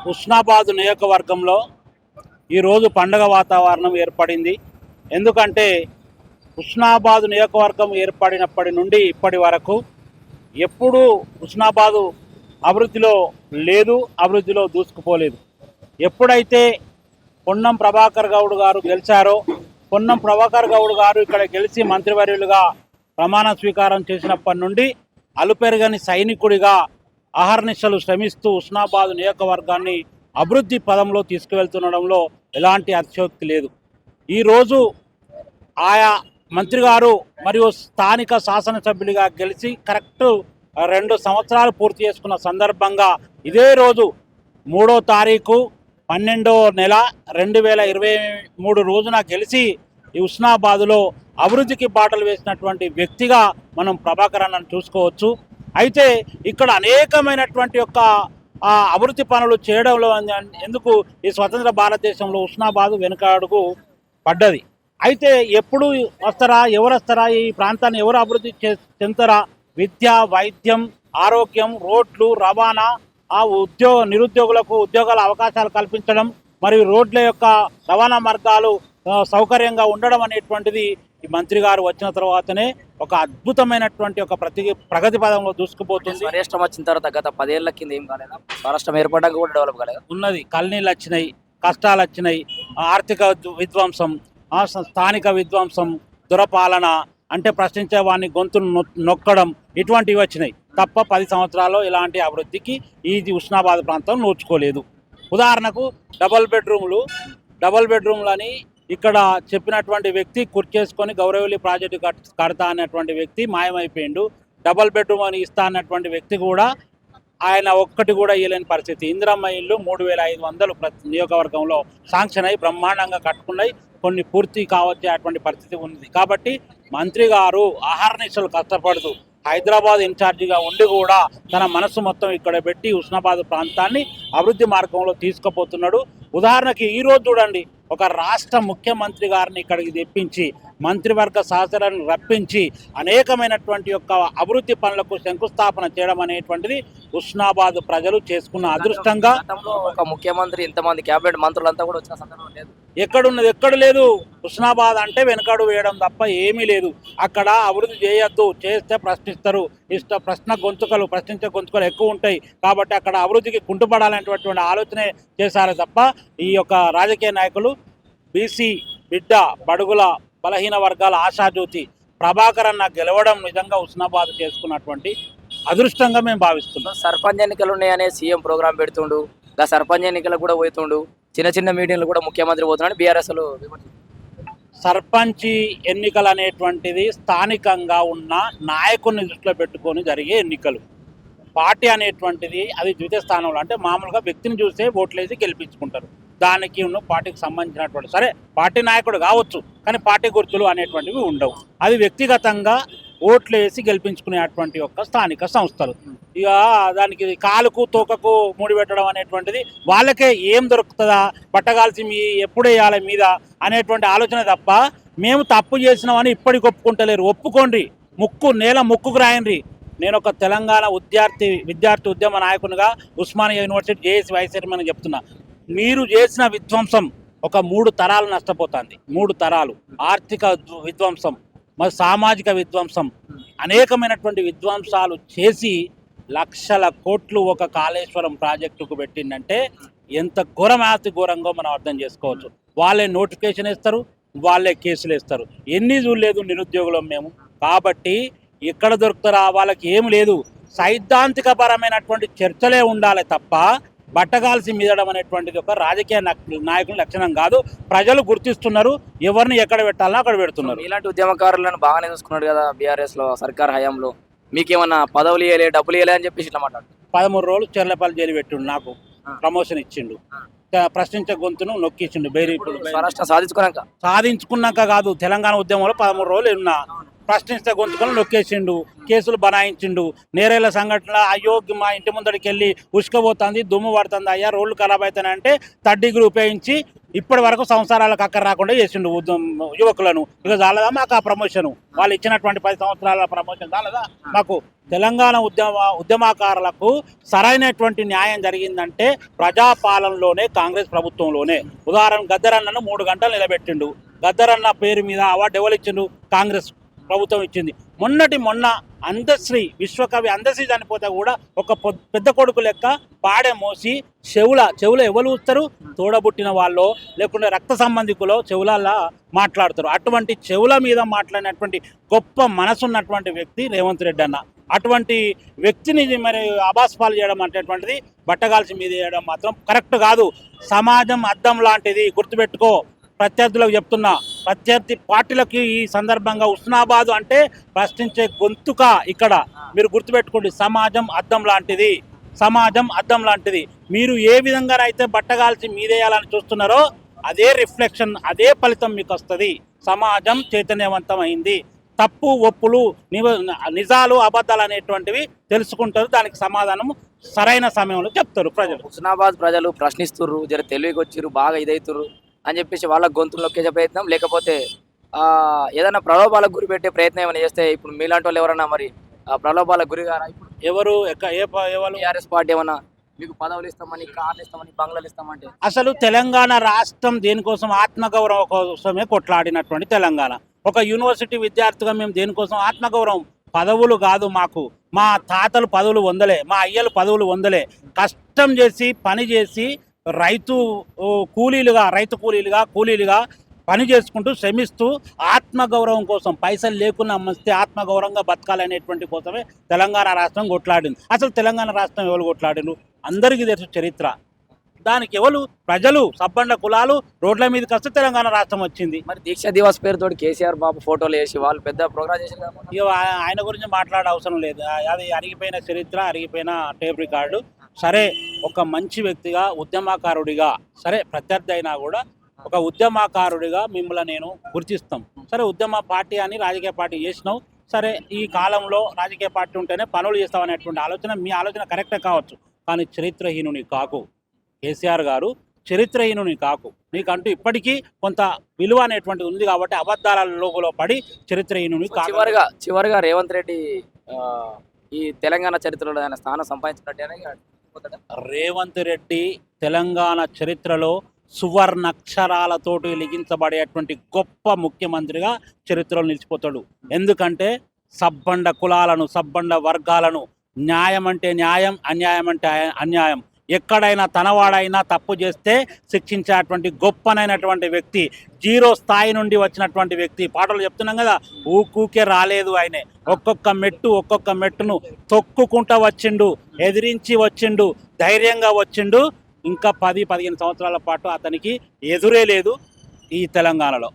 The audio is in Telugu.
హుస్నాబాద్ నియోజకవర్గంలో ఈరోజు పండగ వాతావరణం ఏర్పడింది. ఎందుకంటే హుస్నాబాద్ నియోజకవర్గం ఏర్పడినప్పటి నుండి ఇప్పటి వరకు ఎప్పుడూ హుస్నాబాదు అభివృద్ధిలో లేదు, అభివృద్ధిలో దూసుకుపోలేదు. ఎప్పుడైతే పొన్నం ప్రభాకర్ గౌడ్ గారు గెలిచారో, పొన్నం ప్రభాకర్ గౌడ్ గారు ఇక్కడ గెలిచి మంత్రివర్యులుగా ప్రమాణ స్వీకారం చేసినప్పటి నుండి అలుపెరగని సైనికుడిగా అహర్నిశలు శ్రమిస్తూ హుస్నాబాద్ నియోజకవర్గాన్ని అభివృద్ధి పదంలో తీసుకువెళ్తుండడంలో ఎలాంటి అతిశయోక్తి లేదు. ఈరోజు ఆయా మంత్రి గారు మరియు స్థానిక శాసనసభ్యులుగా గెలిచి కరెక్ట్ 2 సంవత్సరాలు పూర్తి చేసుకున్న సందర్భంగా ఇదే రోజు 3వ తారీఖు 12వ నెల 2023 రోజున గెలిచి ఈ హుస్నాబాదులో అభివృద్ధికి బాటలు వేసినటువంటి వ్యక్తిగా మనం ప్రభాకర్ అన్నను చూసుకోవచ్చు. అయితే ఇక్కడ అనేకమైనటువంటి యొక్క అభివృద్ధి పనులు చేయడంలో ఎందుకు ఈ స్వతంత్ర భారతదేశంలో హుస్నాబాదు వెనుకడుగు పడ్డది. అయితే ఎప్పుడు వస్తారా, ఎవరు వస్తారా, ఈ ప్రాంతాన్ని ఎవరు అభివృద్ధి చెందుతారా? విద్య, వైద్యం, ఆరోగ్యం, రోడ్లు, రవాణా, నిరుద్యోగులకు ఉద్యోగాల అవకాశాలు కల్పించడం మరియు రోడ్ల యొక్క రవాణా మార్గాలు సౌకర్యంగా ఉండడం అనేటువంటిది ఈ మంత్రి గారు వచ్చిన తర్వాతనే ఒక అద్భుతమైనటువంటి ఒక ప్రగతి పదంలో దూసుకుపోతుంది. స్వరాష్ట్రం వచ్చిన తర్వాత గత 10 ఏళ్ల కింద ఏం కాలేదా? స్వరాష్ట్రం ఏర్పడ్డాక కూడా డెవలప్ కాలేదు ఉన్నది. కల్నీళ్ళు వచ్చినాయి, కష్టాలు వచ్చినాయి, ఆర్థిక విధ్వంసం, స్థానిక విధ్వంసం, దురపాలన, అంటే ప్రశ్నించే వాడిని గొంతును నొక్కడం, ఇటువంటివి వచ్చినాయి తప్ప 10 సంవత్సరాల్లో ఇలాంటి అభివృద్ధికి ఈ హుస్నాబాద్ ప్రాంతం నోచుకోలేదు. ఉదాహరణకు డబల్ బెడ్రూమ్లు అని ఇక్కడ చెప్పినటువంటి వ్యక్తి కుర్చేసుకొని గౌరవల్లి ప్రాజెక్టు కడతా అన్నటువంటి వ్యక్తి మాయమైపోయిండు. డబల్ బెడ్రూమ్ అని ఇస్తా అన్నటువంటి వ్యక్తి కూడా ఆయన ఒక్కటి కూడా ఇవ్వలేని పరిస్థితి. ఇందిరమ్మ ఇల్లు 3500 ప్రతి నియోజకవర్గంలో శాంక్షన్ అయి బ్రహ్మాండంగా కట్టుకున్నాయి, కొన్ని పూర్తి కావచ్చేటువంటి పరిస్థితి ఉంది. కాబట్టి మంత్రి గారు అహర్నిశలు కష్టపడుతూ హైదరాబాద్ ఇన్ఛార్జిగా ఉండి కూడా తన మనసు మొత్తం ఇక్కడ పెట్టి హుస్నాబాద్ ప్రాంతాన్ని అభివృద్ధి మార్గంలో తీసుకుపోతున్నాడు. ఉదాహరణకి ఈరోజు చూడండి, ఒక రాష్ట్ర ముఖ్యమంత్రి గారిని ఇక్కడికి తెప్పించి మంత్రివర్గ సహచరాన్ని రప్పించి అనేకమైనటువంటి యొక్క అభివృద్ధి పనులకు శంకుస్థాపన చేయడం అనేటువంటిది హుస్నాబాద్ ప్రజలు చేసుకున్న అదృష్టంగా. ఒక ముఖ్యమంత్రి ఇంతమంది క్యాబినెట్ మంత్రులంతా కూడా వచ్చిన సందర్భం లేదు. ఎక్కడ లేదు. హుస్నాబాద్ అంటే వెనకడు వేయడం తప్ప ఏమీ లేదు. అక్కడ అభివృద్ధి చేయొద్దు, చేస్తే ప్రశ్నిస్తారు, ప్రశ్నించే గొంతుకలు ఎక్కువ ఉంటాయి. కాబట్టి అక్కడ అభివృద్ధికి కుంటుపడాలనేటువంటి ఆలోచనే చేశారు తప్ప ఈ యొక్క రాజకీయ నాయకులు బీసీ బిడ్డ, బడుగుల బలహీన వర్గాల ఆశాజ్యోతి ప్రభాకర్ అన్న గెలవడం నిజంగా హుస్నాబాద్ చేసుకున్నటువంటి అదృష్టంగా మేము భావిస్తున్నాం. సర్పంచ్ ఎన్నికలు ఉన్నాయనే సీఎం ప్రోగ్రాం పెడుతుండు, ఆ సర్పంచ్ ఎన్నికలకు కూడా పోతుండు, చిన్న మీటింగ్లు కూడా ముఖ్యమంత్రి పోతున్నాడు. బీఆర్ఎస్ సర్పంచ్ ఎన్నికలు అనేటువంటిది స్థానికంగా ఉన్న నాయకుడిని దృష్టిలో పెట్టుకొని జరిగే ఎన్నికలు. పార్టీ అనేటువంటిది అది ద్వితీయ స్థానంలో, అంటే మామూలుగా వ్యక్తిని చూసే ఓట్లేసి గెలిపించుకుంటారు. దానికి ఉన్న పార్టీకి సంబంధించినటువంటి సరే పార్టీ నాయకుడు కావచ్చు, కానీ పార్టీ గుర్తులు అనేటువంటివి ఉండవు. అది వ్యక్తిగతంగా ఓట్లు వేసి గెలిపించుకునేటువంటి యొక్క స్థానిక సంస్థలు. ఇక దానికి కాలుకు తోకకు ముడి పెట్టడం అనేటువంటిది వాళ్ళకే ఏం దొరుకుతుందా, పట్టగాల్సి ఎప్పుడు వేయాలి మీద అనేటువంటి ఆలోచన తప్ప మేము తప్పు చేసినామని ఇప్పటికి ఒప్పుకుంటలేరు. ఒప్పుకోండి, నేల ముక్కుకు రాయండి. నేను ఒక తెలంగాణ విద్యార్థి ఉద్యమ నాయకునిగా Osmania university JAC vice chairman చెప్తున్నా, మీరు చేసిన విధ్వంసం ఒక 3 తరాలు నష్టపోతుంది. 3 తరాలు ఆర్థిక విధ్వంసం, మరి సామాజిక విధ్వంసం, అనేకమైనటువంటి విధ్వంసాలు చేసి లక్షల కోట్లు ఒక కాళేశ్వరం ప్రాజెక్టుకు పెట్టిందంటే ఎంత ఘోరంగా మనం అర్థం చేసుకోవచ్చు. వాళ్ళే నోటిఫికేషన్ ఇస్తారు, వాళ్ళే కేసులు వేస్తారు. ఎన్ని చూడలేదు నిరుద్యోగులం మేము. కాబట్టి ఎక్కడ దొరుకుతారా, వాళ్ళకి ఏం లేదు. సైద్ధాంతిక పరమైనటువంటి చర్చలే ఉండాలి తప్ప బట్టగాల్సి మీదడం అనేటువంటిది ఒక రాజకీయ నాయకుల లక్షణం కాదు. ప్రజలు గుర్తిస్తున్నారు, ఎవరిని ఎక్కడ పెట్టాలో అక్కడ పెడుతున్నారు. ఇలాంటి ఉద్యమకారులను బాగానే చూసుకున్నాడు కదా బీఆర్ఎస్ లో సర్కార్ హయాంలో. మీకేమన్నా పదవులు ఇవ్వలే, డబ్బులు ఇవ్వలే అని చెప్పేసి ఇట్లా మాట్లాడు. 13 రోజులు చెర్లపల్లి జైలు పెట్టిండు, నాకు ప్రమోషన్ ఇచ్చిండు, ప్రశ్నించే గొంతును నొక్కించిండు. సాధించుకున్నాక కాదు, తెలంగాణ ఉద్యమంలో 13 రోజులు ఉన్నా, ప్రశ్నిస్తే గొంతుకలు నొక్కేసిండు, కేసులు బనాయించిండు. నేరేళ్ల సంఘటన, అయ్యో మా ఇంటి ముందడికి వెళ్ళి ఉసుకపోతుంది, దుమ్ము పడుతుంది, అయ్యా రోడ్లు ఖరాబ్ అవుతాయంటే 3rd డిగ్రీ ఉపయోగించి ఇప్పటి వరకు సంవత్సరాలకు అక్కర రాకుండా చేసిండు యువకులను. ఇక చాలదా మాకు ఆ ప్రమోషన్? వాళ్ళు ఇచ్చినటువంటి 10 సంవత్సరాల ప్రమోషన్ చాలదా మాకు? తెలంగాణ ఉద్యమకారులకు సరైనటువంటి న్యాయం జరిగిందంటే ప్రజాపాలనలోనే, కాంగ్రెస్ ప్రభుత్వంలోనే. ఉదాహరణ గద్దరన్నను 3 గంటలు నిలబెట్టిండు. గద్దరన్న పేరు మీద అవార్డు ఎవరు ఇచ్చిండు? కాంగ్రెస్ ప్రభుత్వం ఇచ్చింది. మొన్న అందశ్రీ, విశ్వకవి అందశ్రీ చనిపోతే కూడా ఒక పెద్ద కొడుకు లెక్క పాడే మోసి చెవుల ఎవరు చూస్తారు? తోడబుట్టిన వాళ్ళు లేకుంటే రక్త సంబంధికులో చెవులలా మాట్లాడతారు. అటువంటి చెవుల మీద మాట్లాడినటువంటి గొప్ప మనసున్నటువంటి వ్యక్తి రేవంత్ రెడ్డి అన్న. అటువంటి వ్యక్తిని మరి అబాస్పాలు చేయడం అనేటువంటిది, బట్టగాల్చి మీద చేయడం మాత్రం కరెక్ట్ కాదు. సమాజం అద్దం లాంటిది, గుర్తుపెట్టుకో. ప్రత్యర్థులకు చెప్తున్నా, ప్రత్యర్థి పార్టీలకి ఈ సందర్భంగా హుస్నాబాద్ అంటే ప్రశ్నించే గొంతుక ఇక్కడ. మీరు గుర్తుపెట్టుకోండి, సమాజం అద్దం లాంటిది, సమాజం అద్దం లాంటిది. మీరు ఏ విధంగానైతే బట్టగాల్చి మీదేయాలని చూస్తున్నారో అదే రిఫ్లెక్షన్, అదే ఫలితం మీకు వస్తుంది. సమాజం చైతన్యవంతమైంది. తప్పు ఒప్పులు, నిజాలు అబద్ధాలు అనేటువంటివి తెలుసుకుంటారు. దానికి సమాధానం సరైన సమయంలో చెప్తారు ప్రజలు. హుస్నాబాద్ ప్రజలు ప్రశ్నిస్తుర్రు, జర తెలివికి వచ్చిర్రు, బాగా ఇదవుతుర్రు అని చెప్పేసి వాళ్ళ గొంతులు నొక్కేసే ప్రయత్నం, లేకపోతే ఏదైనా ప్రలోభాలకు గురి పెట్టే ప్రయత్నం ఏమైనా చేస్తే, ఇప్పుడు మీలాంటి వాళ్ళు ఎవరన్నా మరి ప్రలోభాలకు గురి గారా? ఇప్పుడు ఎవరు టీఆర్ఎస్ పార్టీ ఏమన్నా మీకు పదవులు ఇస్తామని, కార్లు ఇస్తామని, బంగ్లాలు ఇస్తామంటే? అసలు తెలంగాణ రాష్ట్రం దేనికోసం? ఆత్మగౌరవం కోసమే కొట్లాడినటువంటి తెలంగాణ. ఒక యూనివర్సిటీ విద్యార్థిగా మేము దేనికోసం? ఆత్మగౌరవం. పదవులు కాదు మాకు. మా తాతలు పదవులు వందలే, మా అయ్యలు పదవులు వందలే. కష్టం చేసి పని చేసి రైతు కూలీలుగా పని చేసుకుంటూ శ్రమిస్తూ ఆత్మగౌరవం కోసం, పైసలు లేకున్నా మస్తే ఆత్మగౌరవంగా బతకాలనేటువంటి కోసమే తెలంగాణ రాష్ట్రం కొట్లాడింది. అసలు తెలంగాణ రాష్ట్రం ఎవరు కొట్లాడిండు? అందరికీ తెలుసు చరిత్ర. దానికి ఎవరు? ప్రజలు, సబ్బండ కులాలు రోడ్ల మీదకి వస్తే తెలంగాణ రాష్ట్రం వచ్చింది. మరి దీక్ష దివాస్ పేరుతో కేసీఆర్ బాబు ఫోటోలు వేసి వాళ్ళు పెద్ద ప్రోగ్రామ్ చేశారు. ఇక ఆయన గురించి మాట్లాడే అవసరం లేదు. అది అరిగిపోయిన చరిత్ర, అరిగిపోయిన టేప్ రికార్డు. సరే, ఒక మంచి వ్యక్తిగా, ఉద్యమకారుడిగా, సరే ప్రత్యర్థి అయినా కూడా ఒక ఉద్యమకారుడిగా మిమ్మల్ని నేను గుర్తిస్తాం. సరే, ఉద్యమ పార్టీ అని రాజకీయ పార్టీ చేసినావు. సరే, ఈ కాలంలో రాజకీయ పార్టీ ఉంటేనే పనులు చేస్తామనేటువంటి ఆలోచన, మీ ఆలోచన కరెక్టే కావచ్చు. కానీ చరిత్రహీనుని కాకు కేసీఆర్ గారు, చరిత్రహీనుని కాకు. నీకంటూ ఇప్పటికీ కొంత విలువ అనేటువంటిది ఉంది కాబట్టి అబద్ధాల లోగులో పడి చరిత్రహీనుని కాకు. చివరిగా రేవంత్ రెడ్డి ఈ తెలంగాణ చరిత్రలో ఆయన స్థానం సంపాదించినట్టేనా? రేవంత్ రెడ్డి తెలంగాణ చరిత్రలో సువర్ణాక్షరాలతోటి లిఖించబడేటువంటి గొప్ప ముఖ్యమంత్రిగా చరిత్రలో నిలిచిపోతాడు. ఎందుకంటే సబ్బండ కులాలను, సబ్బండ వర్గాలను, న్యాయం అంటే న్యాయం, అన్యాయం అంటే అన్యాయం, ఎక్కడైనా తనవాడైనా తప్పు చేస్తే శిక్షించేటువంటి గొప్పనైనటువంటి వ్యక్తి, జీరో స్థాయి నుండి వచ్చినటువంటి వ్యక్తి. పాటలు చెప్తున్నాం కదా, ఊకే రాలేదు ఆయనే. ఒక్కొక్క మెట్టును తొక్కుకుంటా వచ్చిండు, ఎదిరించి వచ్చిండు, ధైర్యంగా వచ్చిండు. ఇంకా 10-15 సంవత్సరాల పాటు అతనికి ఎదురే లేదు ఈ తెలంగాణలో.